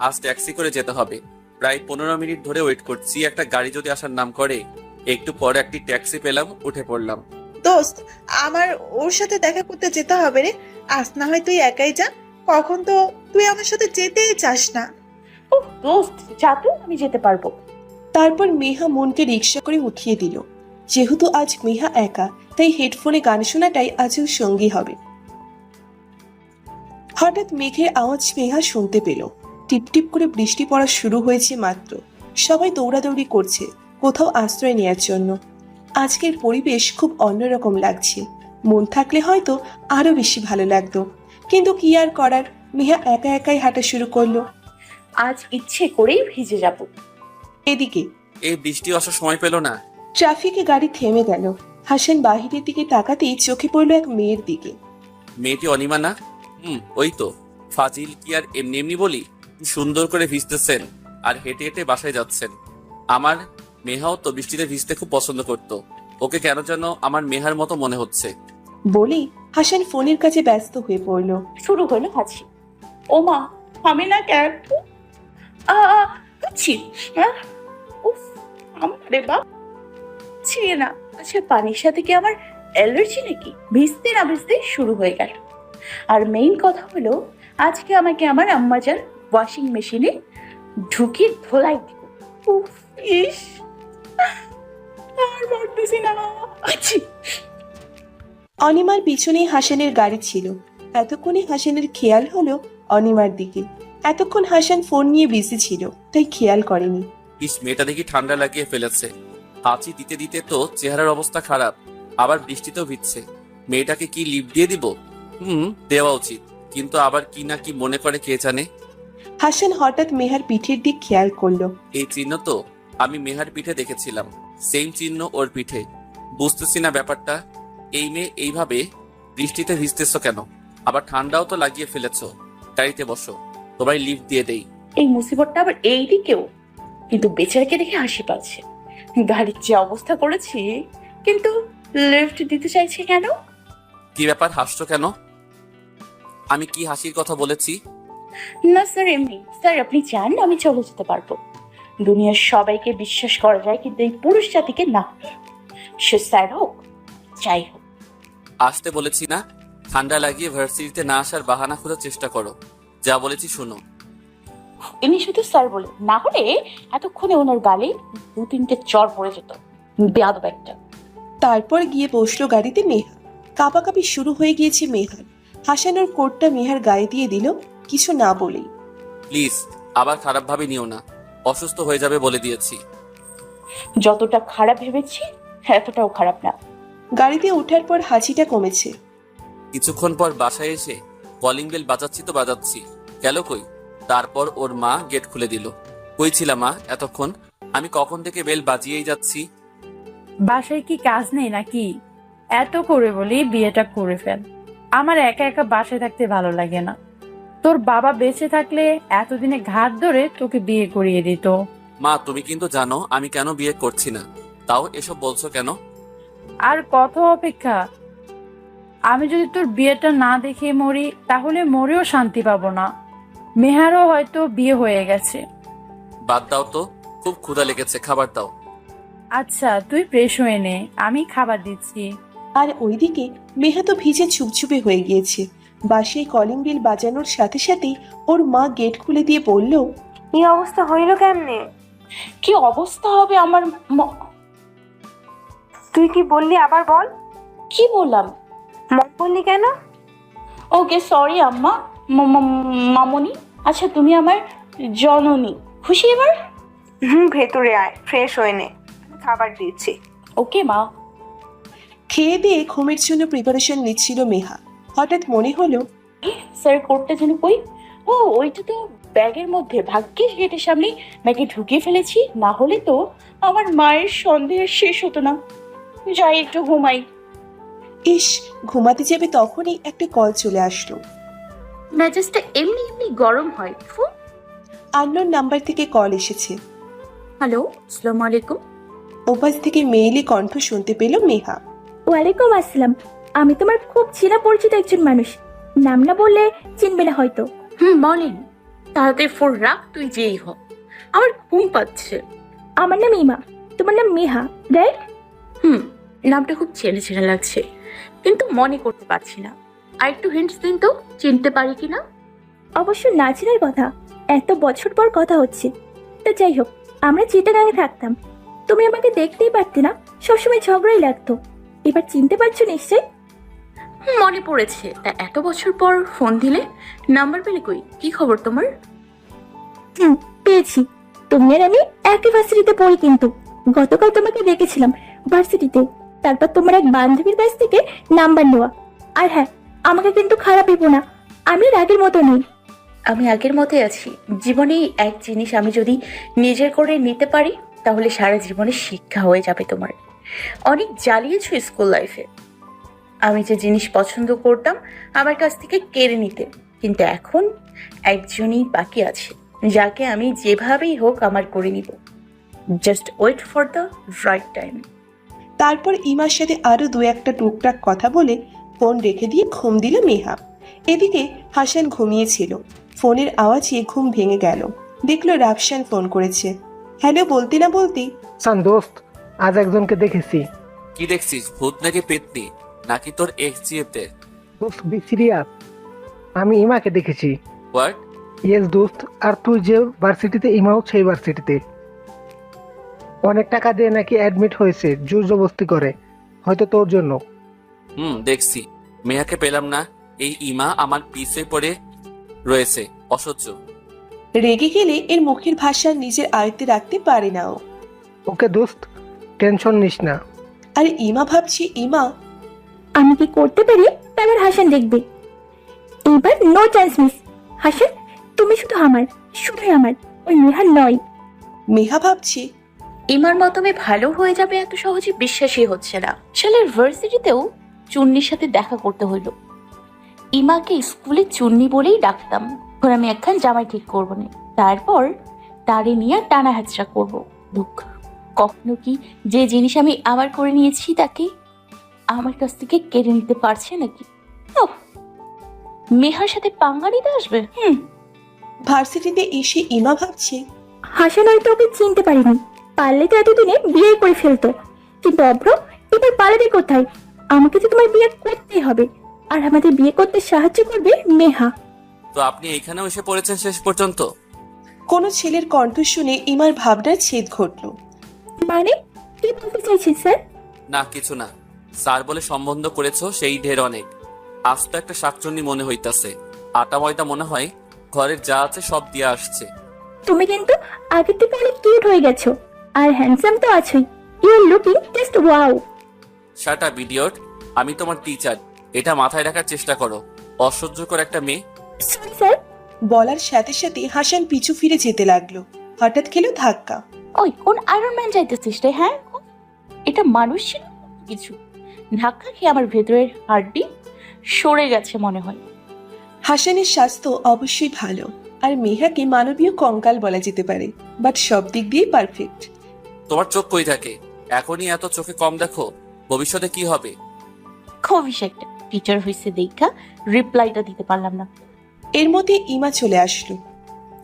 আজ ট্যাক্সি করে যেতে হবে। প্রায় 15 মিনিট ধরে ওয়েট করছি, একটা গাড়ি যদি আসার নাম করে। একটু পরে একটি ট্যাক্সি পেলাম, উঠে পড়লাম। দোস্ত, আমার ওর সাথে দেখা করতে যেতে হবে রে। আজ না হয় তুই একাই যা। কখন তো তুই আমার সাথে যেতেই চাস না। ও দোস্ত, যা তো, আমি যেতে পারবো। তারপর মেহা মনকে রিক্সা করে উঠিয়ে দিল। যেহেতু আজ মেহা একা, তাই হেডফোনে গান শোনাটাই আজ ওর সঙ্গী হবে। হঠাৎ মেঘের আওয়াজ মেহা শুনতে পেল। টিপটিপ করে বৃষ্টি পড়া শুরু হয়েছে মাত্র। সবাই দৌড়াদৌড়ি করছে কোথাও আশ্রয় নেয়ার জন্য। আজকের পরিবেশ খুব অন্যরকম লাগছে। মন থাকলে হয়তো আরো বেশি ভালো লাগতো, কিন্তু কি আর করার, মেহা একা একাই হাঁটা শুরু করলো। আজ ইচ্ছে করেই ভিজে যাব। এদিকে এই বৃষ্টি আসার সময় পেল না। ট্রাফিকে গাড়ি থেমে গেল। হাসান বাহিরের দিকে তাকাতেই চোখে পড়ল এক মেয়ের দিকে। মেয়েটি অনিমা না? ওই তো। ফাজিল কি আর এমনি এমনি বলি? কি সুন্দর করে ভিজতেছেন আর হেঁটে হেঁটে বাসায় যাচ্ছেন। আমার মেহাও তো বৃষ্টিতে ভিজতে খুব পছন্দ করত। ওকে কেন যেন আমার মেহার মতো মনে হচ্ছে। বলেই হাসান ফোনের কাছে ব্যস্ত হয়ে পড়ল। শুরু হলো হাসি। ও মা, আমি না ক্যাব বুঝছি। উফ, আমার রে বাপ, ছিঁড়ে না। আচ্ছা, পানির সাথে কি আমার অ্যালার্জি নাকি? ভিজতে না ভিজতে শুরু হয়ে গেল। আর মেইন কথা হলো, আজকে আমাকে আমার আম্মাজান ওয়াশিং মেশিনে ঢুকিয়ে ধোলাই দিব। উফ, ইস, আর পারতেছি না। আচ্ছা, অনিমার পিছনেই হাসানের গাড়ি ছিল। এতক্ষণে হাসানের খেয়াল হলো অনিমার দিকে। এতক্ষণ হাসান ফোন নিয়ে বিজি ছিল, তাই খেয়াল করেনি। মেয়েটা দেখি ঠান্ডা লাগিয়ে ফেলেছে। হাঁচি দিতে দিতে তো চেহারার অবস্থা খারাপ, আবার বৃষ্টিতেও ভিজছে। মেয়েটাকে কি লিপ দিয়ে দিব? দেওয়া উচিত, কিন্তু আবার কি না কি মনে করে কে জানে। হাসান হঠাৎ মেহার পিঠের দিক খেয়াল করলো। এই চিহ্ন তো আমি মেহার পিঠে দেখেছিলাম, সেম চিহ্ন ওর পিঠে। বুঝতেছি না ব্যাপারটা। এই মেয়ে এইভাবে বৃষ্টিতে ভিজতেছ কেন? আবার ঠান্ডাও তো লাগিয়ে ফেলেছ। গাড়িতে বসো, তোমায় লিফট দিয়ে দেই। এই মুসিবতটা আবার এই দিকেও। কিন্তু বেচারাকে দেখে হাসি পাচ্ছে। গাড়ির যে অবস্থা করেছি, কিন্তু লিফট দিতে চাইছে কেন? কি ব্যাপার, হাসছো কেন? আমি কি হাসির কথা বলেছি? না স্যার, এমনি। স্যার, আপনি চান আমি চলে যেতে পারবো। দুনিয়ার সবাইকে বিশ্বাস করা যায়, কিন্তু এই পুরুষ জাতিকে না। সে স্যার হোক, যাই হোক। আসতে বলেছি না? ঠান্ডা লাগিয়ে ভার্সিটিতে না আসার বাহানা খোঁজার চেষ্টা করো। যা বলেছি শোনো। ইনি শুধু স্যার বলে, না হলে এতক্ষণে ওনার গালে 2-3টে চড় পড়ে যেত। বেয়াদব একটা। তারপর গিয়ে বসলো গাড়িতে মেহা। কাঁপাকাঁপি শুরু হয়ে গিয়েছে মেহার। হাসান ওর কোটটা মেহার গায়ে দিয়ে দিল, কিছু না বলেই। প্লিজ আবার খারাপ ভাবে নিও না, অসুস্থ হয়ে যাবে বলে দিয়েছি। যতটা খারাপ ভেবেছি এতটাও খারাপ না। গাড়িতে ওঠার পর হাঁচিটা কমেছে। কিছুক্ষণ পর বাসায় এসে কলিং বেল বাজাচ্ছি তো বাজাচ্ছি, গেল কই? তারপর ওর মা গেট খুলে দিল। কই ছিলা মা এতক্ষণ? আমি কখন থেকে বেল বাজিয়েই যাচ্ছি। বাসায় কি কাজ নেই নাকি? এত করে বলি বিয়েটা করে ফেল। আমার একা একা বাসায় থাকতে ভালো লাগে না। তোর বাবা বেঁচে থাকলে এতদিনে ঘাট ধরে তোকে বিয়ে করিয়ে দিত। মা তুমি কিন্তু জানো আমি কেন বিয়ে করছি না, তাও এসব বলছো কেন? আর কত অপেক্ষা? আমি যদি তোর বিয়েটা না দেখে মরি, তাহলে মরেও শান্তি পাবো না। মেহারও হয়তো বিয়ে হয়ে গেছে। বাদ দাও তো, খুব ক্ষুধা লেগেছে, খাবার দাও। আচ্ছা, তুই ফ্রেশ হয়ে নে, আমি খাবার দিচ্ছি। আর ওইদিকে মেহা তো ভিজে চুপচুপে হয়ে গিয়েছে। বাসায় কলিং বেল বাজানোর সাথে সাথেই ওর মা গেট খুলে দিয়ে বলল, এই অবস্থা হইল কেমনে? কি অবস্থা হবে আমার? তুই কি বললি আবার বল। কি বললাম? মত বললি কেন? ওকে সরি আম্মা। মামনি। আচ্ছা, তুমি আমার জননী। খুশি এবার? ভেতরে আয়, ফ্রেশ হয়ে নে, আমি খাবার দিচ্ছি। ওকে মা। খেয়ে দিয়ে ঘুমের জন্য প্রিপারেশন নিচ্ছিল মেহা। হঠাৎ মনে হলো, স্যার কোটটা যেন কই? ও, ওইটা তো ব্যাগের মধ্যে। ভাগ্যিস গেটের সামনে ব্যাগে ঢুকিয়ে ফেলেছি, না হলে তো আমার মায়ের সন্দেহ শেষ হতো না। যাই একটু ঘুমাই। ইস, ঘুমাতে যাবে তখনই একটা কল চলে আসলো। মেজাজটা এমনি এমনি গরম হয়। আননোন নাম্বার থেকে কল এসেছে। হ্যালো, আসসালামু আলাইকুম। ওপাশ থেকে মেইলি কণ্ঠ শুনতে পেল মেহা। ওয়ালাইকুম আসসালাম। আমি তোমার খুব চেনা পরিচিত একজন মানুষ। নাম না বললে চিনবে না হয়তো। বলেন। তাড়াতাড়ি ফোন রাখ, তুই যেই হ, আমার ঘুম পাচ্ছে। আমার নাম ইমা, তোমার নাম মেহা, রাইট? হুম, নামটা খুব চেনা চেনা লাগছে, কিন্তু মনে করতে পারছি না। আর একটু হিন্টস দিন তো, চিনতে পারি কিনা। অবশ্য না চেনার কথা, এত বছর পর কথা হচ্ছে। তা যাই হোক, আমরা চিটাগাঙে থাকতাম। তুমি আমাকে দেখতেই পারতে না, সবসময় ঝগড়াই লাগতো। এবার চিনতে পারছো নিশ্চয়ই? মনে পড়েছে, তা এত বছর পর ফোন দিলে, নাম্বার পেলে কই? কি খবর তোমার? হুম, পেয়েছি। তুমি আর আমি একই ভার্সিটিতে পড়ি, কিন্তু গতকাল তোমাকে দেখেছিলাম ভার্সিটিতে। তারপর তোমার এক বান্ধবীর কাছ থেকে নাম্বার নেওয়া। আর হ্যাঁ, আমাকে কিন্তু খারাপ ভেবো না, আমি আর আগের মতো নেই। আমি আগের মতোই আছি। জীবনেই এক জিনিস আমি যদি নিজের করে নিতে পারি, তাহলে সারা জীবনের শিক্ষা হয়ে যাবে তোমার। অনেক জ্বালিয়েছো স্কুল লাইফে। আমি যে জিনিস পছন্দ করতাম আমার কাছ থেকে কেড়ে নিতে, কিন্তু এখন একজনই বাকি আছে, যাকে আমি যেভাবেই হোক আমার করে নিব। Just wait for the right time. তারপর ইমার সাথে আরো দু একটা টুকটাক কথা বলে ফোন রেখে দিয়ে ঘুম দিল মেহা। এদিকে হাসান ঘুমিয়েছিল। ফোনের আওয়াজে ঘুম ভেঙে গেল। দেখলো রাফসান ফোন করেছে। হ্যালো বলতে না বলতেই সান দোস্ত, আজ একজনকে দেখেছি। কি দেখছিস, ভূত নাকি পেতনি, নাকি তোর এক্স জিএতে? দোস্ত বি সিরিয়াস, আমি ইমাকে দেখেছি। হোয়াট? ইয়েস দোস্ত, আর তুই যে ভার্সিটিতে, ইমাও সেই ভার্সিটিতে। অনেক টাকা দিয়ে নাকি অ্যাডমিট হয়েছে, জোর জবরদস্তি করে, হয়তো তোর জন্য। দেখছি। মেহাকে পেলাম না, এই ইমা আমার পিছে পড়ে রয়েছে। অসহ্য। রেগে গেলে এর মুখের ভাষা নিজের আয়ত্তে রাখতে পারে না ও। ওকে দোস্ত, টেনশন নিস না। আর ইমা ভাবছি ইমা আমি কি করতে পারি তা এবার হাসান দেখবে। এবার নো চান্স মিস। হাসান, তুমি শুধু আমার, শুধুই আমার, ওই মেহার নয়। মেহা ভাবছি ইমার মতো মেয়ে ভালো হয়ে যাবে এত সহজে বিশ্বাসই হচ্ছে না। শালের ভার্সিটিতেও চুন্নির সাথে দেখা করতে হইল। ইমাকে স্কুলে চুন্নি বলেই ডাকতাম। এখন আমি একখান জামাই ঠিক করবো না, তারপর তারে নিয়ে টানা হ্যাচড়া করবো। দুঃখ, কখনো কি যে জিনিস আমি আমার করে নিয়েছি তাকে আমার কাছ থেকে কেড়ে নিতে পারছে নাকি? ওহ, মেহার সাথে পাঙ্গা নিতে আসবে। ভার্সিটিতে এসে ইমা ভাবছে হাসান হয়তো ওকে চিনতে পারিনি, পারলে তো এতদিনে বিয়ে করে ফেলতো। কিন্তু অভ্র এবার পালাবে কোথায়? আমাকে তো তোমার বিয়ে করতেই হবে, আর আমাদের বিয়ে করতে সাহায্য করবে মেহা। তো আপনি এইখানেও এসে পড়েছেন শেষ পর্যন্ত? কোনো ছেলের কণ্ঠ শুনে ইমার ভাবনার ছেদ ঘটল। মানে কি বলতে চাইছেন স্যার? না কিছু না। স্যার বলে সম্বন্ধ করেছো সেই ঢের অনেক। আজ তো একটা শাকচুন্নি মনে হইতাছে। আটা ময়দা মনে হয় ঘরের যা আছে সব দিয়ে আসছে। তুমি কিন্তু আগের থেকে অনেক কিউট হয়ে গেছো, আর হ্যান্ডসাম তো আছোই। You are looking just wow. Shut up idiot, আমি তোমার টিচার, এটা মাথায় রাখার চেষ্টা করো। অসহ্যকর একটা মেয়ে। Sorry sir. বলার সাথে সাথে হাসান পিছু ফিরে যেতে লাগলো। হঠাৎ খেলো ধাক্কা। ওই কোন আয়রন ম্যান যাইতেছিস রে? হ্যাঁ, এটা মানুষ ছিল কিছু? ধাক্কা খেয়ে আমার ভেতরের হাড়টি সরে গেছে মনে হয়। হাসানের স্বাস্থ্য অবশ্যই ভালো, আর মেহাকে মানবীয় কঙ্কাল বলা যেতে পারে, বাট সব দিক দিয়ে পারফেক্ট। তোমার চোখ কই থাকে? এখনই এত চোখে কম দেখো, ভবিষ্যতে কি হবে? খবিস একটা টিচার হয়েছে দেখা রিপ্লাইটা দিতে পারলাম না। এর মধ্যে ইমা চলে আসলো।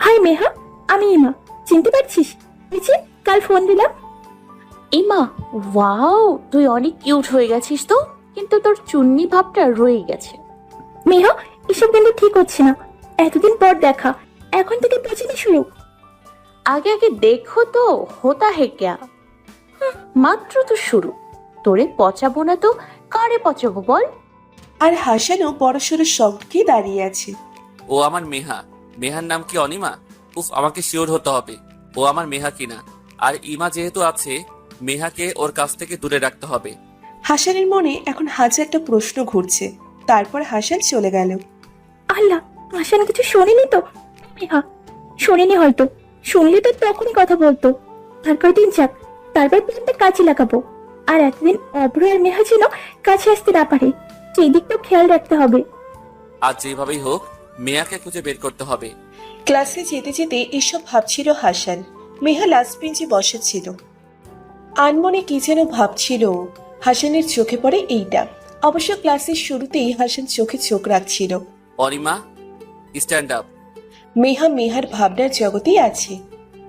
হাই মেহা, আমি ইমা, চিনতে পারছিস? এই যে কাল ফোন দিলাম। ইমা, ওয়াও, তুই অনেক কিউট হয়ে গেছিস তো, কিন্তু তোর চুন্নি ভাবটা রয়ে গেছে। মেহা, এসব কিন্তু ঠিক হচ্ছে না। এতদিন পর দেখা, এখন থেকে পছন্দ শুরু। আগে আগে দেখো তো হোতা হে ক্যা। মাত্র তো শুরু, তোরে পচাবো না তো কারে পচাবো বল? আর হাসানও বড়সড় শখকে দাঁড়িয়ে আছে। ও আমার মেহা। মেহার নাম কি অনিমা? উফ, আমাকে শিওর হতে হবে ও আমার মেহা কিনা। আর ইমা যেহেতু আছে, মেহাকে ওর কাছ থেকে দূরে রাখতে হবে। হাসানের মনে এখন হাজারটা প্রশ্ন ঘুরছে। তারপর হাসান চলে গেল। আল্লাহ, হাসান কিছু শোনেনি তো? মেহা শোনেনি হয়তো, শুনলে তো তখনই কথা বলতো। আর কয়দিন যাক, তারপর প্ল্যানটা কাজে লাগাবো। আর এতদিন অভ্র আর মেহা যেন কাছে আসতে না পারে, সেই দিকটাও খেয়াল রাখতে হবে। আর যেভাবেই হোক মেয়াকে খুঁজে বের করতে হবে। ক্লাসে যেতে যেতে এসব ভাবছিল হাসান। মেহা লাস্ট বেঞ্চে বসা ছিল। আনমনে কি যেন ভাবছিল ও। হাসানের চোখে পড়ে এইটা। অবশ্য ক্লাসের শুরুতেই হাসান চোখে চোখ রাখছিল। Anima, stand up. মেহার ভাবনার জগতেই আছে।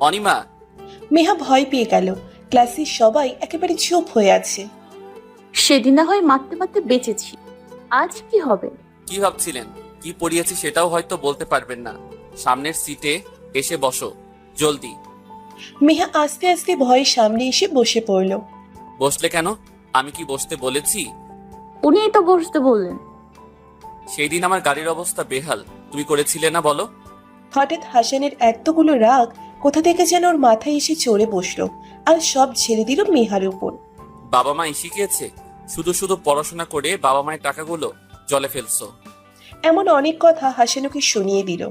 অনিমা, মেহা ভয় পেয়ে গেল। ক্লাসের সবাই একেবারে চুপ হয়ে আছে। সেদিন না হয় মারতে মারতে বেঁচেছি, আজ কি হবে? কি ভাবছিলেন? কি পড়িয়েছি সেটাও হয়তো বলতে পারবেন না। সামনের সিটে এসে বসো, জলদি। মেহা আস্তে আস্তে ভয়ে সামনে এসে বসে পড়ল। বসলে কেন? আমি কি বসতে বলেছি? উনিই তো বসতে বললেন। সেই দিন আমার গাড়ির অবস্থা বেহাল, তুমি করেছিলে না বলো? হঠাৎ হাসানের এতগুলো রাগ কোথা থেকে যেন ওর মাথায় এসে চড়ে বসলো আর সব ছেড়ে দিল মেহার উপর। বাবা মা শিখিয়েছে শুধু শুধু পড়াশোনা করে বাবা মায়ের টাকাগুলো জলে ফেলছো। এমন অনেক কথা হাসানুকে শুনিয়ে দিল।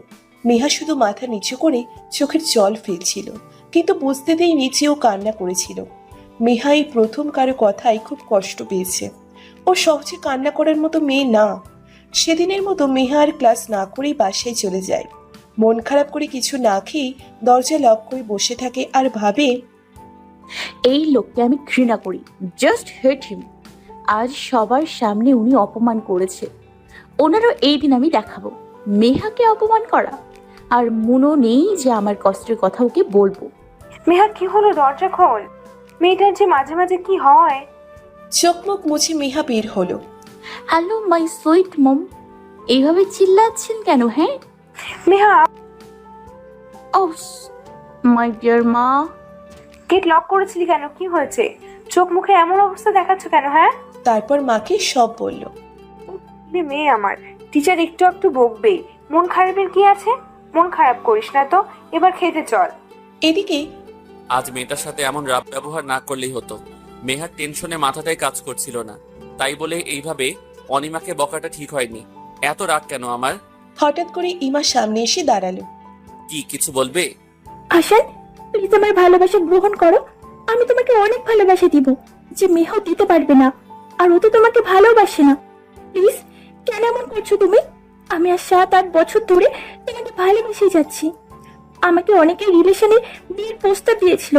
মেহা শুধু মাথা নিচু করে চোখের জল ফেলছিল, কিন্তু বুঝতেতেই নিচেও কান্না করেছিল। মেহা এই প্রথম কারো কথায় খুব কষ্ট পেয়েছে। ও সহজে কান্না করার মতো মেয়ে না। সেদিনের মতো মেহা আর ক্লাস না করেই বাসায় চলে যায়। মন খারাপ করে কিছু না খেয়ে দরজা লক করে বসে থাকে আর ভাবে, এই লোককে আমি ঘৃণা করি, জাস্ট হেট হিম। আজ সবার সামনে উনি অপমান করেছে, ওনারও এই দিন আমি দেখাবো মেহাকে অপমান করা। আর মনও নেই যে আমার কষ্টের কথা ওকে বলবো। মেহা কি হলো? দরজা খোল। মেয়েটার যে মাঝে মাঝে কি হয়। চোখ মুখ মুছে মেহা বের হলো। হ্যালো মাই সুইট মম, এইভাবে চিল্লাচ্ছেন কেন? হ্যাঁ মেহা, ও মাই ডিয়ার মা। গেট লক করেছিলি কেন? কি হয়েছে? চোখ মুখে এমন অবস্থা দেখাচ্ছ কেন? হ্যাঁ, তারপর মাকে সব বলল। মেয়ে আমার, টিচার একটু একটু বকবেই। মন খারাপের কি আছে? মন খারাপ করিস না তো, এবার খেতে চল। এদিকে আজ মেয়েটার সাথে এমন রাব ব্যবহার না করলেই হতো। মেহার টেনশনে মাথাটাই কাজ করছিল না, তাই বলে এইভাবে অনিমাকে বকাটা ঠিক হয়নি। এত রাগ কেন আমার? হঠাৎ করে ইমা সামনে এসে দাঁড়ালো। কি কিছু বলবে? হাসান, প্লিজ আমার ভালোবাসা গ্রহণ করো। আমি তোমাকে অনেক ভালোবাসা দিব, যে মেহাও দিতে পারবে না। আর ও তো তোমাকে ভালোবাসে না। প্লিজ, কেন এমন করছো তুমি? আমি আর 7-8 বছর ধরে তোমাকে ভালোবেসে যাচ্ছি। আমাকে অনেকে রিলেশনের বিয়ের প্রস্তাব দিয়েছিল,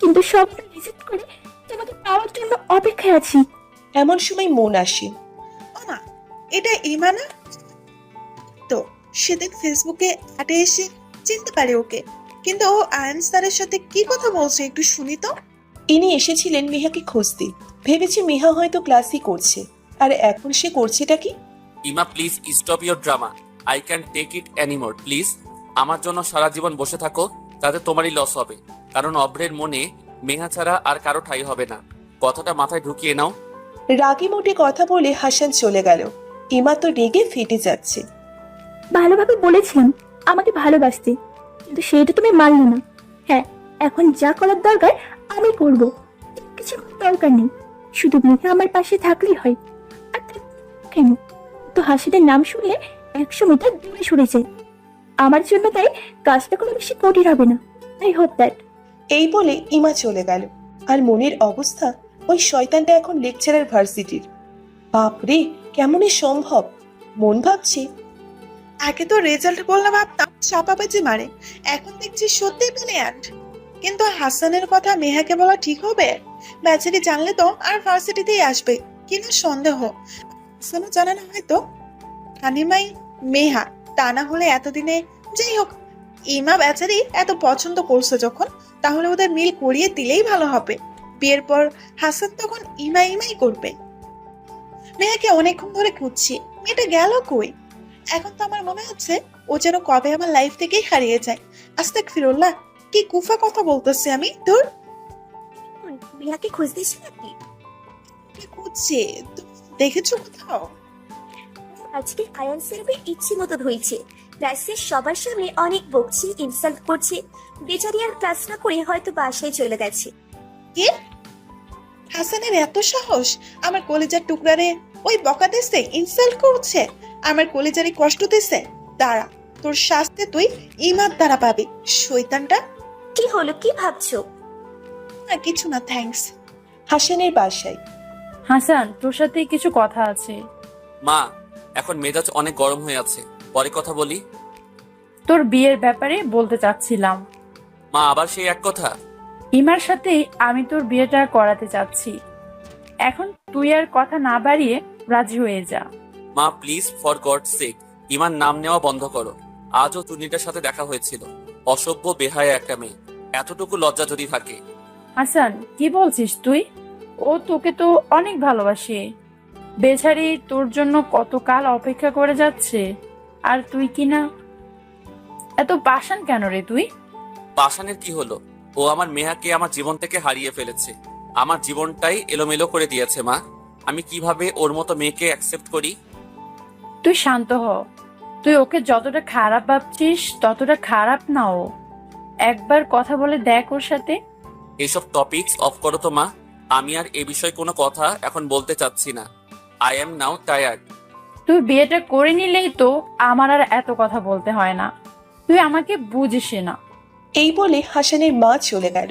কিন্তু সবটা রিজেক্ট করে তোমাকে পাওয়ার জন্য অপেক্ষায় আছি। এমন সময় মন আসে। ওমা, এটা ইমা না? তো সেদিন ফেসবুকে হাটে এসে চিনতে পারে ওকে, কিন্তু ও আয়ন স্যারের সাথে কি কথা বলছে একটু শুনি তো। ইনি এসেছিলেন মেহাকে খুঁজতে। ভেবেছি মেহা হয়তো ক্লাসই করছে, আর এখন সে করছেটা কি? Ima please stop your drama, I can take it anymore. Please আমার জন্য সারা জীবন বসে থাকো, তাতে তোমারই লস হবে। কারণ অভ্রের মনে মেহা ছাড়া আর কারো ঠাঁই হবে না। কথাটা মাথায় ঢুকিয়ে নাও। রাগী মোটে কথা বলে হাসান চলে গেল। ইমা তো রেগে ফেটে যাচ্ছে। ভালোভাবে বলেছিলাম আমাকে ভালোবাসতে, কিন্তু সেটা তুমি মানলে না। হ্যাঁ, এখন যা করার দরকার আমি করব। কিছু দরকার নেই, শুধু মেঘা আমার পাশে থাকলেই হয়। আর কেন তো হাসিদের নাম শুনলে 100 মিটার দূরে সরে যায়। আমার জন্য তাই কাজটা কোনো বেশি কঠিন হবে না। I hope that. এই বলে ইমা চলে গেল। আর মনের অবস্থা, ওই শয়তানটা এখন লেকচারার ভার্সিটির। বাপরে, কেমনে সম্ভব? মন ভাবছে, আগে তো রেজাল্ট বললে ভাবতাম চাপাবাজি মারে, এখন দেখছি সত্যি ব্রিলিয়ান্ট। কিন্তু হাসানের কথা মেহাকে বলা ঠিক হবে? বেচারি জানলে তো আর ভার্সিটিতেই আসবে কিনা সন্দেহ। হাসানও জানে না হয়তো। হানিমাই মেহা তা না হলে এতদিনে, যাই হোক, ইমা বেচারি এত পছন্দ করছে যখন, তাহলে ওদের মিল করিয়ে দিলেই ভালো হবে। বিয়ের পর হাসান তখন ইমাই করবে। মেহাকে অনেকক্ষণ ধরে খুঁজছি, মেয়েটা গেল কই? এখন তো আমার মনে হচ্ছে ও যেন কবে আমার লাইফ থেকেই হারিয়ে যায়। আস্তাগফিরুল্লাহ, কি কুফা কথা বলতেছি আমি। তোর মেহাকে খুঁজতেছি নাকি? কি খুঁজছে? দেখেছো কোথাও? আজকে আয়ান স্যারকে ইচ্ছে মতো ধরেছে। ক্লাসের সবার সামনে অনেক বকছে, ইনসাল্ট করছে। বেচারি আর ক্লাস না করে হয়তো বাসায় চলে গেছে। কি? হাসানের এত সাহস আমার কলেজার টুকরারে ওই বকা দিছে, ইনসাল্ট করছে, আমার কলেজারে কষ্ট দিছে। দাঁড়া, তোর শাস্তি তুই ইমার দ্বারা পাবি, শয়তানটা। কি হলো, কি ভাবছো? না কিছু না, থ্যাঙ্কস। হাসানের বাসায়। হাসান, তোর সাথে কিছু কথা আছে। মা, এখন মেজাজ অনেক গরম হয়ে আছে, পরে কথা বলি। তোর বিয়ের ব্যাপারে বলতে চাচ্ছিলাম। মা, আবার সেই এক কথা? ইমার সাথে আমি তোর বিয়েটা করাতে চাচ্ছি। এখন তুই আর কথা না বাড়িয়ে রাজি হয়ে যা। মা প্লিজ, ফর গড সেক, ইমার নাম নেওয়া বন্ধ করো। আজও টুনিটার সাথে দেখা হয়েছিল। অসভ্য বেহায়া একটা মেয়ে। এতটুকু লজ্জা যদি থাকে। হাসান, কি বলছিস তুই? ও তোকে তো অনেক ভালোবাসে। বেচারি তোর জন্য কতকাল অপেক্ষা করে যাচ্ছে, আর তুই কিনা এত পাষাণ কেন রে তুই? পাষাণের কি হলো? ও আমার মেহাকে আমার জীবন থেকে হারিয়ে ফেলেছে। আমার জীবনটাই এলোমেলো করে দিয়েছে মা। আমি কিভাবে ওর মতো মেয়েকে অ্যাকসেপ্ট করি? তুই শান্ত হ। তুই ওকে যতটা খারাপ ভাবছিস ততটা খারাপ না ও। একবার কথা বলে দেখ ওর সাথে। এইসব টপিকস অফ করো তো মা। আমি আর এ বিষয়ে কোনো কথা এখন বলতে চাচ্ছি না। I am now tired. তুই বিয়েটা করে নিলেই তো আমার আর এত কথা বলতে হয় না। তুই আমাকে বুঝিস না। এই বলে হাসানের মা চলে গেল।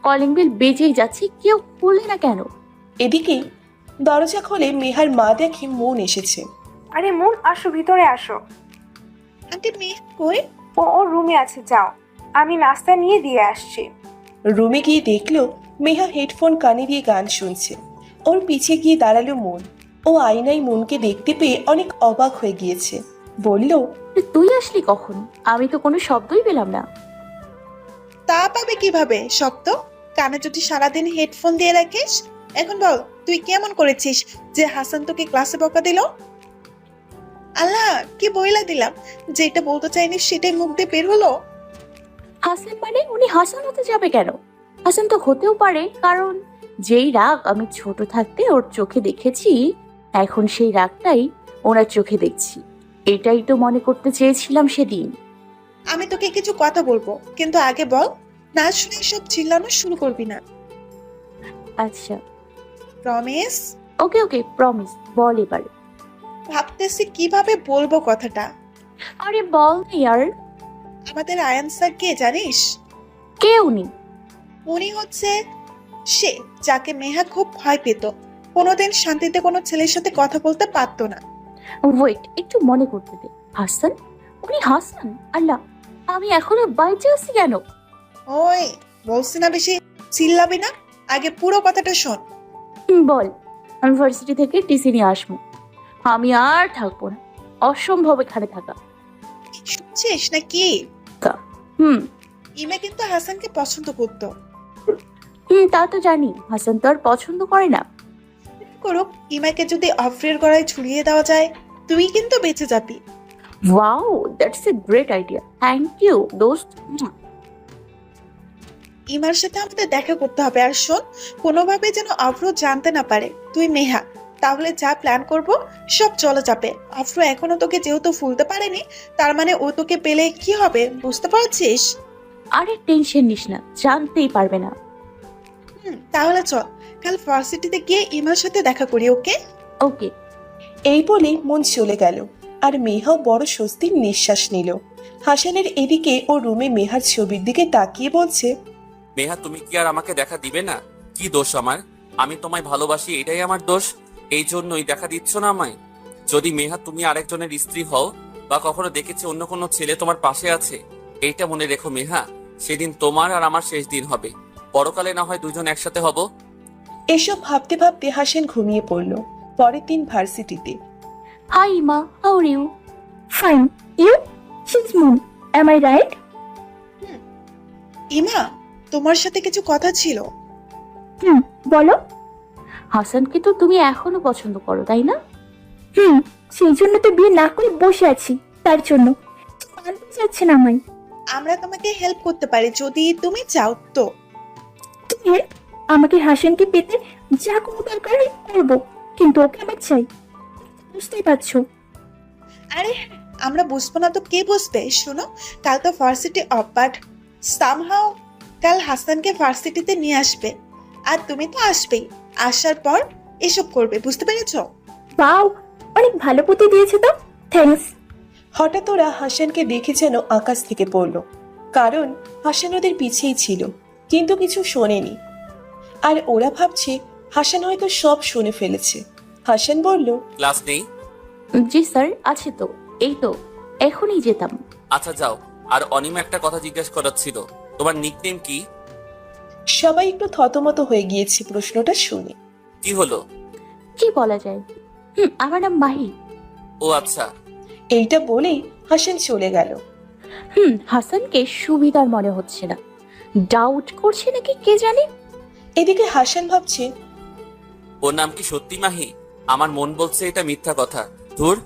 কলিং বেল বেজেই যাচ্ছে, কেউ খুললে না কেন? এদিকে দরজা খুলে মেহার মা দেখে মন এসেছে। আরে মন, আসো ভিতরে আসো। আন্টি মেয়ে কই? ও ওর রুমে আছে, যাও, আমি নাস্তা নিয়ে দিয়ে আসছি। রুমে গিয়ে দেখলো মেহা হেডফোন কানে দিয়ে গান শুনছে। ওর পিছে গিয়ে দাঁড়ালো মন। ও আয়নায় মনকে দেখতে পেয়ে অনেক অবাক হয়ে গিয়েছে। বলল, তুই আসলি কখন? আমি তো কোনো শব্দই পেলাম না। তা পাবে কিভাবে শব্দ? কানে যদি সারাদিন হেডফোন দিয়ে রাখিস। এখন বল, তুই কেমন করেছিস যে হাসান তোকে ক্লাসে বকা দিল? আল্লাহ, কি বইলা দিলাম, যেটা বলতে চাইনি সেটাই মুখ দিয়ে বের হলো। হাসান মানে উনি হাসান হতে যাবে কেন? হাসান তো হতেও পারে, কারণ যেই রাগ আমি ছোট থাকতে ওর চোখে দেখেছি, এখন সেই রাগটাই ওনার চোখে দেখছি। এটাই তো মনে করতে চেয়েছিলাম সেদিন। আমি তোকে কিছু কথা বলবো, কিন্তু আগে বল, না শুনে সব চিল্লানো শুরু করবি না। আচ্ছা, প্রমিস? ওকে ওকে, প্রমিস। বল এবার। ভাবতেছি কিভাবে বলবো কথাটা। আরে বল না ইয়ার। আমাদের আয়ান স্যার কে জানিস? কে উনি? উনি হচ্ছে সে যাকে মেহা খুব ভয় পেত। কোনোদিন শান্তিতে কোনো ছেলের সাথে কথা বলতে পারতো না। ওয়েট, একটু মনে করতে দে। হাসান? উনি হাসান? আল্লাহ, আমি এখনো বাইচে আছি কেন? ওই, বলছি না বেশি চিল্লাবি না, আগে পুরো কথাটা শোন। বল। আমি ভার্সিটি থেকে টিসি নিয়ে আসবো। আমি আর থাকবো না, অসম্ভব এখানে থাকা। শুনছিস না কি? হুম ইমা কিন্তু হাসানকে পছন্দ করতো। তা তো জানি। হাসান তো আর পছন্দ করে না। করুক, ইমাকে যদি অফ্রের গড়ায় ঝুলিয়ে দেওয়া যায়, তুই কিন্তু বেঁচে যাবি। Wow, that's a great idea, thank you দোস্ত। ইমার সাথে আমাদের দেখা করতে হবে। আর শোন, কোনোভাবে যেন অফ্র জানতে না পারে তুই মেহা, তাহলে যা প্ল্যান করব সব চলে যাবে। অফ্র এখনো তোকে যেহেতু ফুলতে পারেনি, তার মানে ও তোকে পেলে কি হবে, বুঝতে পারছিস? আরে টেনশন নিস না, জানতেই পারবে না। তাহলে চল, কাল ভার্সিটিতে গিয়ে ইমার সাথে দেখা করি, ওকে? ওকে। এই বলে মন চলে গেল। আর মেহাও বড় স্বস্তির নিঃশ্বাস নিল। হাসানের এদিকে ও রুমে মেহার ছবির দিকে তাকিয়ে বলছে, মেহা, তুমি কি আর আমাকে দেখা দিবে না? কি দোষ আমার? আমি তোমায় ভালোবাসি, এটাই আমার দোষ। এই জন্যই দেখা দিচ্ছ না আমায়। যদি মেহা তুমি আরেকজনের স্ত্রী হও, বা কখনো দেখেছি অন্য কোনো ছেলে তোমার পাশে আছে, এইটা মনে রেখো মেহা, সেদিন তোমার আর আমার শেষ দিন হবে। পরকালে না হয় দুজন একসাথে হব। এসব ভাবতে ভাবতে হাসান ঘুমিয়ে পড়ল। পরের দিন ভার্সিটিতে। হাই মা, how are you? Fine, you? She's moon, am I right? Ima, তোমার সাথে কিছু কথা ছিল। হুম, বলো। হাসানকে তো তুমি এখনো পছন্দ করো, তাই না? হুম, সেই জন্য তো বিয়ে না করে বসে আছি। তার জন্য মানতে চাচ্ছে না আমায়। আমরা তোমাকে হেল্প করতে পারি যদি তুমি চাও তো। তুমি আমাকে হাসানকে পেতে যা কোনো দরকার করবো, কিন্তু ওকে আমার চাই। বুঝতেই পারছো। আরে আমরা বুঝবো না তো কে বুঝবে? শোনো, কাল তো ভার্সিটি অফ, বাট সামহাও কাল হাসানকে ভার্সিটিতে নিয়ে আসবে, আর তুমি তো আসবেই। আসার পর এসব করবে, বুঝতে পেরেছো? বাও, অনেক ভালো পুঁতি দিয়েছে তো, থ্যাঙ্কস। হঠাৎ ওরা হাসানকে দেখে যেন আকাশ থেকে পড়ল। কারণ হাসান ওদের পিছেই ছিল, কিন্তু কিছু শোনেনি। আর ওরা ভাবছে হাসান হয়তো সব শুনে ফেলেছে। হাসান বলল, ক্লাস নেই? জি স্যার, আছে তো। এই তো এখনই যেতাম। আচ্ছা যাও। আর অনিমা একটা কথা জিজ্ঞেস করার ছিল, তোমার নিকনেম কি? সবাই একটু থতমত হয়ে গিয়েছে প্রশ্নটা শুনে। কি হলো? কি বলা যায়? আমার নাম মাহি। ও আচ্ছা। এইটা বলেই হাসান চলে গেল। হাসানকে সুবিধার মনে হচ্ছে না, ডাউট করছে নাকি কে জানে। এদিকে হাসান ভাবছে, ওর নাম কি সত্যি মাহি? আমার মন বলছে এটা মিথ্যা কথা। ধুর।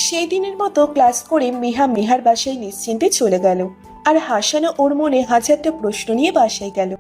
সেই দিনের মতো ক্লাস করে মেহার বাসায় নিশ্চিন্তে চলে গেল, আর হাসানও ওর মনে হাজারটা প্রশ্ন নিয়ে বাসায় গেল।